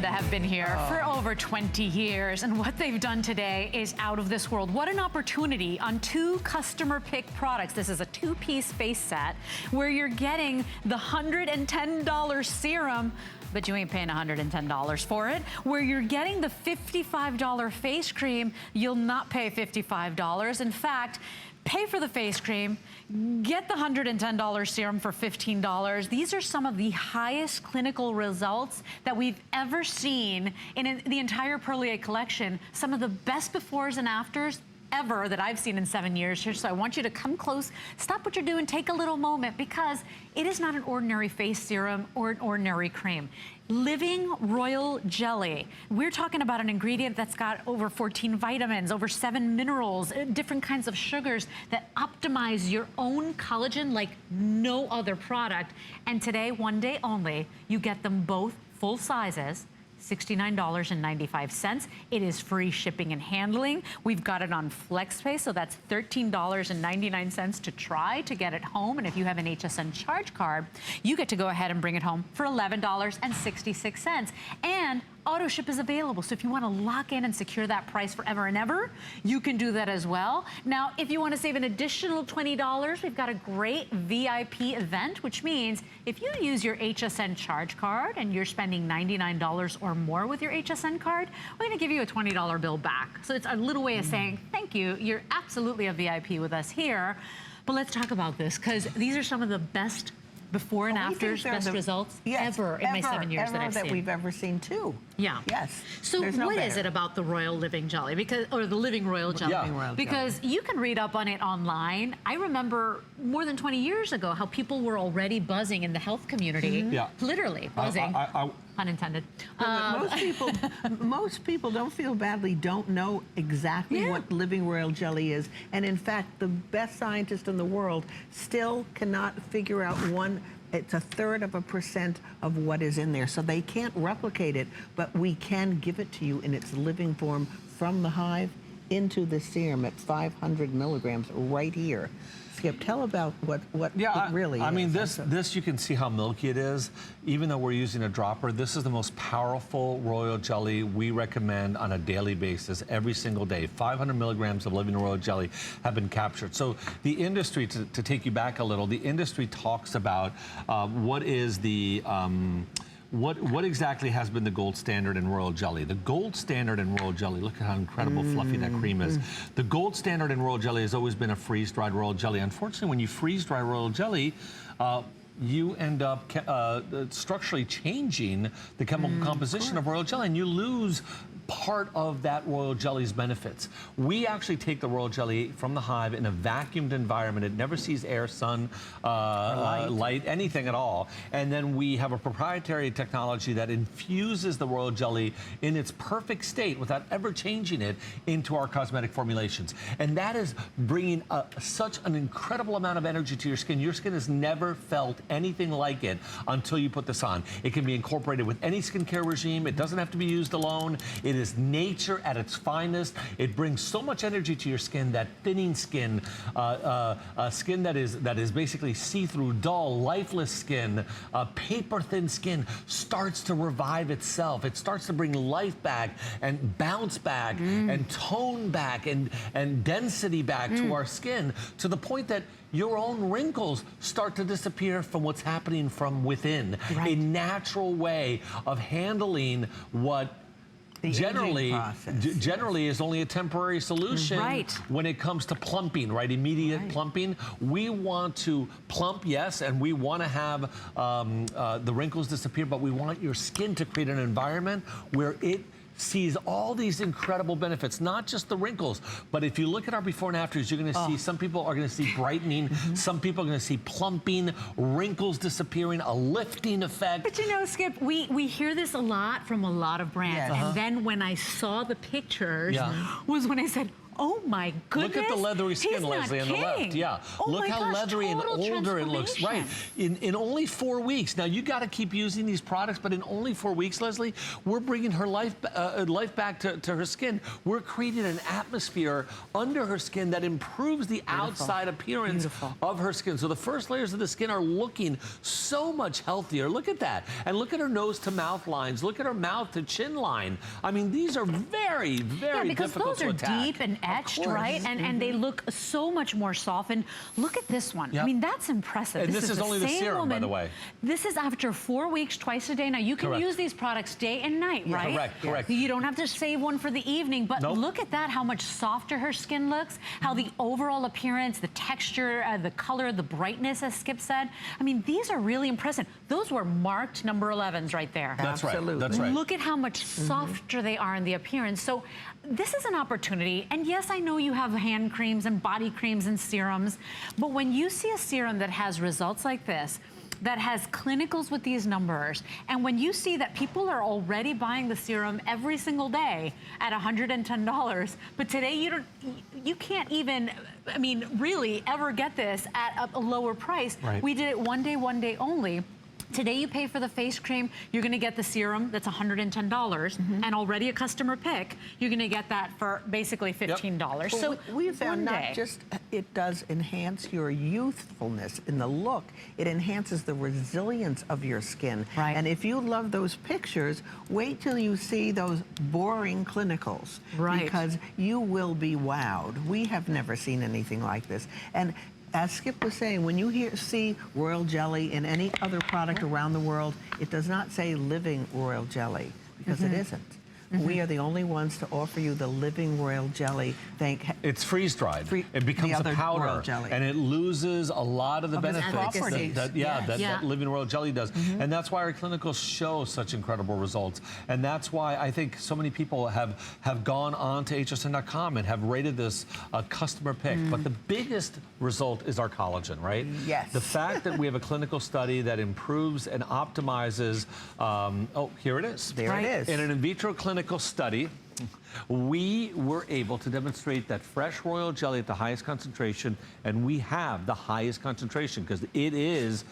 that have been here for over 20 years, and what they've done today is out of this world. What an opportunity on 2 customer pick products. This is a 2-piece face set where you're getting the $110 serum, but you ain't paying $110 for it. Where you're getting the $55 face cream, you'll not pay $55. In fact, pay for the face cream, get the $110 serum for $15. These are some of the highest clinical results that we've ever seen in the entire Perlier collection. Some of the best befores and afters ever that I've seen in 7 years here. So I want you to come close, stop what you're doing, take a little moment, because it is not an ordinary face serum or an ordinary cream. Living Royal Jelly. We're talking about an ingredient that's got over 14 vitamins, over 7 minerals, different kinds of sugars that optimize your own collagen like no other product. And today, one day only, you get them both full sizes, $69.95. It is free shipping and handling. We've got it on FlexPay, so that's $13.99 to try to get it home. And if you have an HSN charge card, you get to go ahead and bring it home for $11.66. And auto ship is available. So if you want to lock in and secure that price forever and ever, you can do that as well. Now, if you want to save an additional $20, we've got a great VIP event, which means if you use your HSN charge card and you're spending $99 or more with your HSN card, we're going to give you a $20 bill back. So it's a little way of saying, thank you. You're absolutely a VIP with us here. But let's talk about this, because these are some of the best before and afters, best results ever in my 7 years that I've seen. We've ever seen too. Yeah. Yes. So what is it about the Royal Living Jelly? Because, or the Living Royal Jelly? Yeah. Because you can read up on it online. I remember more than 20 years ago how people were already buzzing in the health community. Yeah. Literally buzzing. Pun intended. Most people, don't feel badly, don't know exactly what Living Royal Jelly is. And in fact, the best scientists in the world still cannot figure out it's 1/3% of what is in there. So they can't replicate it, but we can give it to you in its living form from the hive into the serum at 500 milligrams right here. Skip, tell about what it really is. I mean, this you can see how milky it is. Even though we're using a dropper, this is the most powerful royal jelly we recommend on a daily basis, every single day. 500 milligrams of Living Royal Jelly have been captured. So the industry, to take you back a little, the industry talks about what is the... What exactly has been the gold standard in royal jelly? The gold standard in royal jelly, look at how incredible fluffy that cream is. The gold standard in royal jelly has always been a freeze-dried royal jelly. Unfortunately, when you freeze-dry royal jelly, you end up structurally changing the chemical composition of royal jelly, and you lose part of that royal jelly's benefits. We actually take the royal jelly from the hive in a vacuumed environment. It never sees air, sun, light, anything at all. And then we have a proprietary technology that infuses the royal jelly in its perfect state without ever changing it into our cosmetic formulations. And that is bringing such an incredible amount of energy to your skin. Your skin has never felt anything like it until you put this on. It can be incorporated with any skincare regime. It doesn't have to be used alone. It is nature at its finest. It brings so much energy to your skin, that thinning skin, skin that is basically see-through, dull, lifeless skin, paper-thin skin starts to revive itself. It starts to bring life back and bounce back and tone back and density back to our skin, to the point that your own wrinkles start to disappear from what's happening from within. A natural way of handling what generally is only a temporary solution when it comes to plumping, immediate plumping. We want to plump, yes, and we want to have the wrinkles disappear, but we want your skin to create an environment where it sees all these incredible benefits, not just the wrinkles, but if you look at our before and afters, you're going to see, some people are going to see brightening, some people are going to see plumping, wrinkles disappearing, a lifting effect. But you know, Skip, we hear this a lot from a lot of brands, and then when I saw the pictures was when I said, Oh my goodness. Look at the leathery skin, He's Leslie, not on the left. kidding. Yeah. Oh Look my how gosh, leathery and total older it looks. Right. transformation. In only 4 weeks. Now, you got to keep using these products, but in only 4 weeks, Leslie, we're bringing her life back to her skin. We're creating an atmosphere under her skin that improves the outside appearance of her skin. So the first layers of the skin are looking so much healthier. Look at that. And look at her nose to mouth lines. Look at her mouth to chin line. I mean, these are very, very difficult to attack. Because those are deep and etched, right? And they look so much more softened. Look at this one. Yep. I mean, that's impressive. And this is only the serum, by the way. This is after 4 weeks, twice a day. Now, you can use these products day and night, right? Correct. You don't have to save one for the evening, but Nope. look at that, how much softer her skin looks, how the overall appearance, the texture, the color, the brightness, as Skip said. I mean, these are really impressive. Those were marked number 11s right there. That's Absolutely. right. That's right. Look at how much softer they are in the appearance. So this is an opportunity. And yes, I know you have hand creams and body creams and serums, but when you see a serum that has results like this, that has clinicals with these numbers, and when you see that people are already buying the serum every single day at $110, but today you can't even, I mean, really ever get this at a lower price. Right. We did it one day only. Today you pay for the face cream, you're gonna get the serum that's $110, and already a customer pick, you're gonna get that for basically $15. Yep. So we found not just it does enhance your youthfulness in the look, it enhances the resilience of your skin. Right. And if you love those pictures, wait till you see those boring clinicals. Right. Because you will be wowed. We have never seen anything like this. And as Skip was saying, when you see royal jelly in any other product around the world, it does not say living royal jelly, because it isn't. We are the only ones to offer you the living royal jelly. It's freeze-dried. It becomes a powder, and it loses a lot of the benefits that living royal jelly does. And that's why our clinicals show such incredible results. And that's why I think so many people have gone on to hsn.com and have rated this a customer pick. But the biggest result is our collagen, right? Yes. The fact that we have a clinical study that improves and optimizes, oh, here it is. There it is. In an in vitro clinical study, we were able to demonstrate that fresh royal jelly at the highest concentration, and we have the highest concentration because it is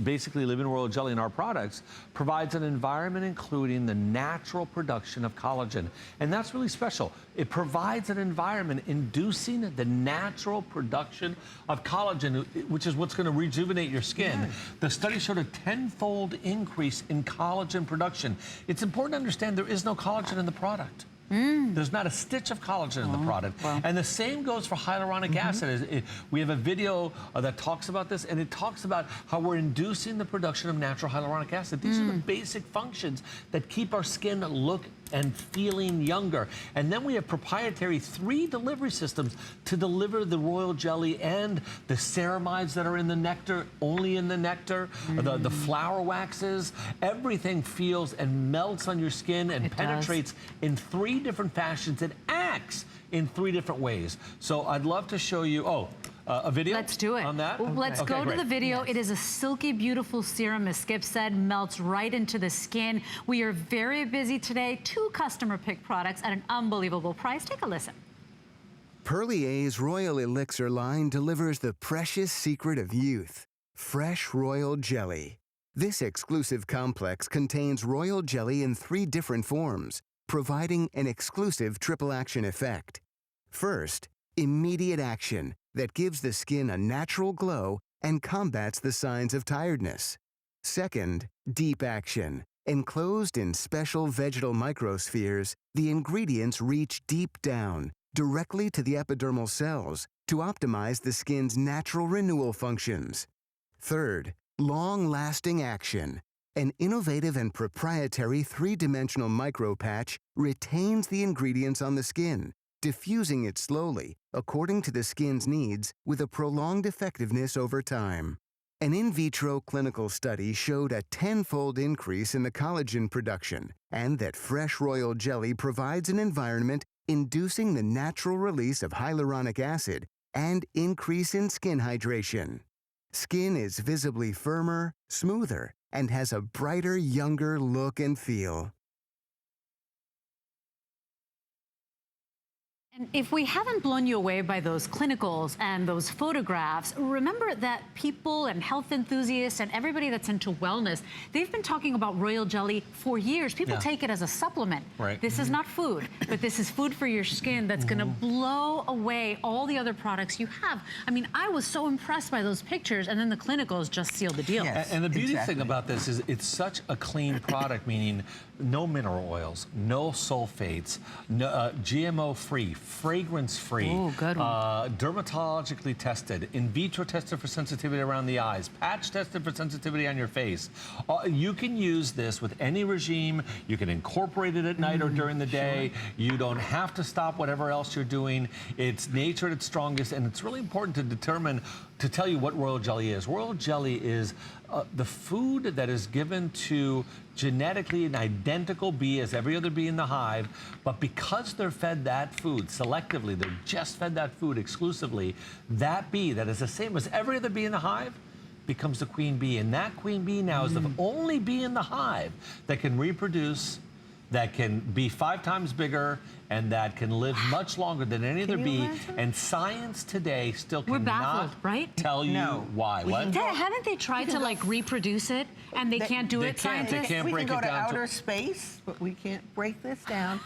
basically living royal jelly in our products, provides an environment including the natural production of collagen. And that's really special. It provides an environment inducing the natural production of collagen, which is what's going to rejuvenate your skin. Yes. The study showed a 10-fold increase in collagen production. It's important to understand there is no collagen in the product. There's not a stitch of collagen in the product. And the same goes for hyaluronic acid. We have a video that talks about this, and it talks about how we're inducing the production of natural hyaluronic acid. These are the basic functions that keep our skin look and feeling younger. And then we have proprietary 3 delivery systems to deliver the royal jelly and the ceramides that are in the nectar, only in the nectar, the flower waxes. Everything feels and melts on your skin and penetrates in 3 different fashions. It acts in 3 different ways. So I'd love to show you, a video. Let's do it. On that? Well, let's go to the video. Yes. It is a silky, beautiful serum, as Skip said, melts right into the skin. We are very busy today. 2 customer pick products at an unbelievable price. Take a listen. Perlier's Royal Elixir line delivers the precious secret of youth, fresh royal jelly. This exclusive complex contains royal jelly in 3 different forms, providing an exclusive triple action effect. First, immediate action that gives the skin a natural glow and combats the signs of tiredness. Second, deep action. Enclosed in special vegetal microspheres, the ingredients reach deep down, directly to the epidermal cells, to optimize the skin's natural renewal functions. Third, long-lasting action. An innovative and proprietary 3-dimensional micropatch retains the ingredients on the skin, diffusing it slowly, according to the skin's needs, with a prolonged effectiveness over time. An in vitro clinical study showed a 10-fold increase in the collagen production, and that fresh royal jelly provides an environment inducing the natural release of hyaluronic acid and increase in skin hydration. Skin is visibly firmer, smoother, and has a brighter, younger look and feel. And if we haven't blown you away by those clinicals and those photographs, remember that people and health enthusiasts and everybody that's into wellness, they've been talking about royal jelly for years. People take it as a supplement. Right. This is not food, but this is food for your skin that's gonna blow away all the other products you have. I mean, I was so impressed by those pictures, and then the clinicals just sealed the deal. Yes. And the beauty thing about this is it's such a clean product, meaning no mineral oils, no sulfates, no, GMO-free, fragrance-free, Ooh, good one. dermatologically tested, in vitro tested for sensitivity around the eyes, patch tested for sensitivity on your face. You can use this with any regime. You can incorporate it at night or during the day. You don't have to stop whatever else you're doing. It's nature at its strongest, and it's really important to determine, to tell you what royal jelly is. Royal jelly is the food that is given to genetically an identical bee as every other bee in the hive, but because they're fed that food selectively, they're just fed that food exclusively, that bee that is the same as every other bee in the hive becomes the queen bee. And that queen bee now is the only bee in the hive that can reproduce, that can be 5 times bigger, and that can live much longer than any other bee. imagine? And science today still We're cannot baffled, right? tell you why. What? Haven't they tried to like reproduce it and they can't do they it, can't. They scientists? can't We break can it go to down to- outer space, but we can't break this down.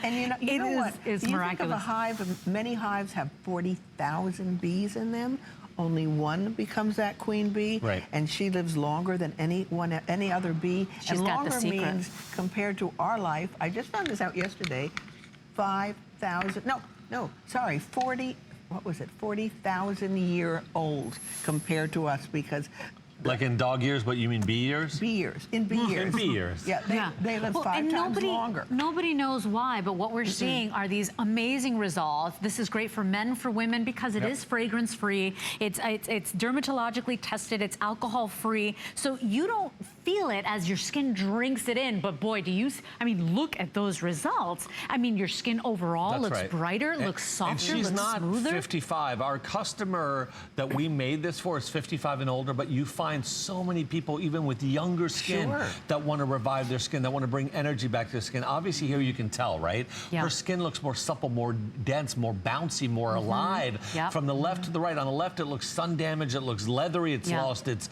And you know, It what? is You miraculous. think of a hive, many hives have 40,000 bees in them. Only one becomes that queen bee, Right. and she lives longer than any other bee. She's and got the longer secret. means, compared to our life, I just found this out yesterday, 5,000, sorry, 40, what was it, 40,000 year old compared to us, because Like in dog years, but you mean bee years? bee years, in bee years. In bee years. Yeah, they live Well, 5 and times longer. Nobody knows why, but what we're seeing are these amazing results. This is great for men, for women, because it is fragrance-free. It's dermatologically tested. It's alcohol-free. So you don't feel it as your skin drinks it in. But boy, do you, I mean, look at those results. I mean, your skin overall That's looks right. brighter, looks softer, and she's looks not smoother. 55. Our customer that we made this for is 55 and older, but you find so many people, even with younger skin, that want to revive their skin, that want to bring energy back to their skin. Obviously, here you can tell, right? Yeah. Her skin looks more supple, more dense, more bouncy, more alive. Yep. From the left to the right. On the left, it looks sun damaged. It looks leathery. It's lost its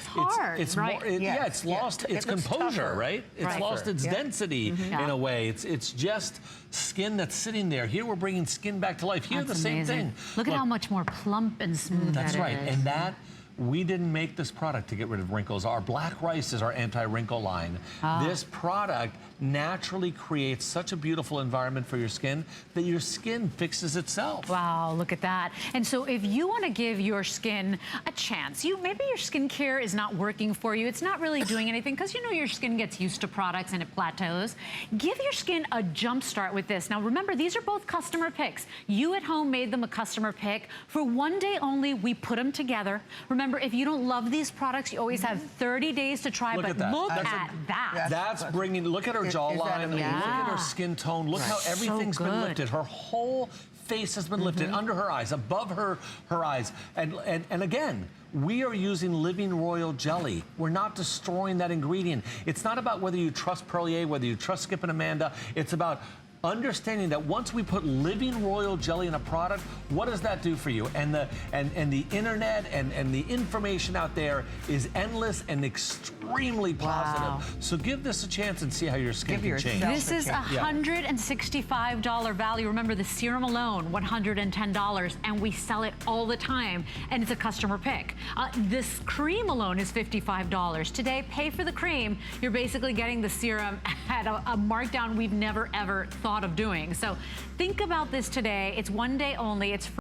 hard, it's right. more, it's lost its It looks composure, tougher. right? It's Right. lost its density in a way. It's just skin that's sitting there. Here we're bringing skin back to life. Here That's the same amazing. thing. Look at how much more plump and smooth That's that right. is. And that, we didn't make this product to get rid of wrinkles. Our black rice is our anti-wrinkle line. This product naturally creates such a beautiful environment for your skin that your skin fixes itself. Wow, look at that. And so if you want to give your skin a chance, maybe your skincare is not working for you, it's not really doing anything, because you know your skin gets used to products and it plateaus. Give your skin a jump start with this. Now remember, these are both customer picks. You at home made them a customer pick. For one day only, we put them together. Remember, if you don't love these products, you always have 30 days to try, Look but at that. look That's at that. That's bringing, look at her jawline, look at her skin tone, look how everything's been lifted. Her whole face has been lifted, under her eyes, above her eyes. And again, we are using living royal jelly. We're not destroying that ingredient. It's not about whether you trust Perlier, whether you trust Skip and Amanda. It's about understanding that once we put living royal jelly in a product, what does that do for you? And the internet and the information out there is endless and extremely positive. So give this a chance and see how your skin can change. This is a $165 value. Remember, the serum alone, $110, and we sell it all the time, and it's a customer pick. This cream alone is $55. Today, pay for the cream. You're basically getting the serum at a markdown we've never, ever thought of doing. So think about this today. It's one day only. It's free.